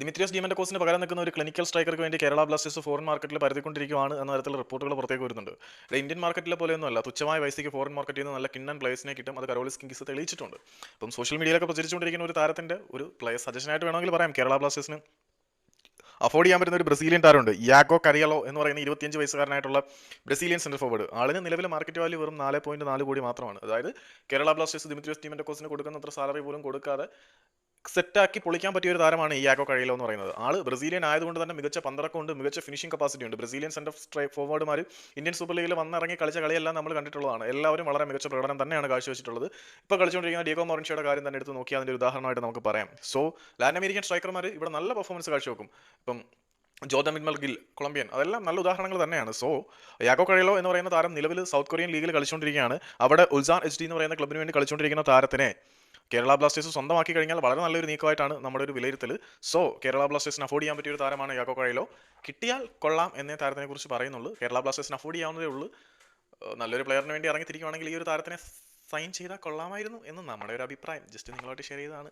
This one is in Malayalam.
ദിമിത്രിയോസ് ഡിമന്റക്കോസിന് പകരം നിൽക്കുന്ന ഒരു ക്ലിനിക്കൽ സ്ട്രൈക്കർക്ക് വേണ്ടി കേരള ബ്ലാസ്റ്റേഴ്സ് ഫോറിൻ മാർക്കറ്റിൽ പരത്തിക്കൊണ്ടിരിക്കുകയാണ് എന്ന തരത്തിലുള്ള റിപ്പോർട്ടുകൾ പുറത്തേക്ക് വരുന്നുണ്ട്. ഇന്ത്യൻ മാർക്കറ്റിലെ പോലെയൊന്നുമല്ല, തുച്ഛമായ പൈസയ്ക്ക് ഫോറിൻ മാർക്കറ്റിൽ നിന്ന് നല്ല കിണ്ണൻ പ്ലേയേഴ്സിനെ കിട്ടും. അത് കരോളിസ് കിങ്സ് തെളിയിച്ചിട്ടുണ്ട്. ഇപ്പം സോഷ്യൽ മീഡിയയിലൊക്കെ പ്രചരിച്ചുകൊണ്ടിരിക്കുന്ന ഒരു താരത്തിന്റെ ഒരു പ്ലേയർ സജഷനായിട്ട് വേണമെങ്കിൽ പറയാം, കേരള ബ്ലാസ്റ്റേഴ്സിന് അഫോർഡ് ചെയ്യാൻ പറ്റുന്ന ഒരു ബ്രസീലിയൻ താരമുണ്ട്, യാഗോ കരിയലോ എന്ന് പറയുന്ന 25 വയസ്സുകാരനായിട്ടുള്ള ബ്രസീലിയൻ സെന്റർ ഫോർവേഡ്. ആളിന് നിലവിലെ മാർക്കറ്റ് വാല്യൂ വെറും 4.4 കോടി മാത്രമാണ്. അതായത് കേരള ബ്ലാസ്റ്റേഴ്സ് ദിമിത്രിയോസ് ഡിമന്റക്കോസിന് കൊടുക്കുന്നത്ര സാലറി പോലും കൊടുക്കാതെ സെറ്റാക്കി പൊളിക്കാൻ പറ്റിയ ഒരു താരമാണ് ഈ യാഗോ കഴിയലോ എന്ന് പറയുന്നത്. ആള് ബ്രസീലിയൻ ആയതുകൊണ്ട് തന്നെ മികച്ച പന്തടക്കമുണ്ട്, മികച്ച ഫിനിഷിംഗ് കപ്പാസിറ്റി ഉണ്ട്. ബ്രസീലിയൻ സെന്റർ ഫോർവേഡുമാർ ഇന്ത്യൻ സൂപ്പർ ലീഗിൽ വന്നിറങ്ങി കളിച്ച കളിയെല്ലാം നമ്മൾ കണ്ടിട്ടുള്ളതാണ്. എല്ലാവരും വളരെ മികച്ച പ്രകടനം തന്നെയാണ് കാഴ്ചവെച്ചിട്ടുള്ളത്. ഇപ്പോൾ കളിച്ചുകൊണ്ടിരിക്കുന്ന ഡിയോഗോ മോറിൻഷോയുടെ കാര്യം തന്നെ എടുത്ത് നോക്കിയാൽ അതിന്റെ ഒരു ഉദാഹരണമായിട്ട് നമുക്ക് പറയാം. സോ ലാറ്റിൻ അമേരിക്കൻ സ്ട്രൈക്കർമാർ ഇവിടെ നല്ല പെർഫോമൻസ് കാഴ്ചവെക്കും. ഇപ്പം ജോർദൻ ഗിൽ കൊളംബിയൻ, അതെല്ലാം നല്ല ഉദാഹരണങ്ങൾ തന്നെയാണ്. സോ യാഗോ കഴിയലോ എന്ന് പറയുന്ന താരം നിലവിൽ സൗത്ത് കൊറിയൻ ലീഗിൽ കളിച്ചുകൊണ്ടിരിക്കുകയാണ്. അവിടെ ഉൾസാൻ എച്ച് ഡി എന്ന് പറയുന്ന ക്ലബിന് വേണ്ടി കളിച്ചുകൊണ്ടിരിക്കുന്ന താരത്തിനെ കേരള ബ്ലാസ്റ്റേഴ്സ് സ്വന്തമാക്കി കഴിഞ്ഞാൽ വളരെ നല്ലൊരു നീക്കമായിട്ടാണ് നമ്മുടെ ഒരു വിലയിരുത്തൽ. സോ കേരള ബ്ലാസ്റ്റേഴ്സിന് അഫോർഡ് ചെയ്യാൻ പറ്റിയ ഒരു താരമാണ് യാഗോ കഴിയലോ. കിട്ടിയാൽ കൊള്ളാം എന്നേ താരത്തിനെ കുറിച്ച് പറയുന്നുള്ളൂ. കേരള ബ്ലാസ്റ്റേഴ്സിന് അഫോർഡ് ചെയ്യാവുന്നതേ ഉള്ളൂ. നല്ലൊരു പ്ലെയറിന് വേണ്ടി ഇറങ്ങിത്തിരിക്കുകയാണെങ്കിൽ ഈ ഒരു താരത്തിനെ സൈൻ ചെയ്താൽ കൊള്ളാമായിരുന്നു എന്ന് നമ്മുടെ ഒരു അഭിപ്രായം ജസ്റ്റ് നിങ്ങളായിട്ട് ഷെയർ ചെയ്തതാണ്.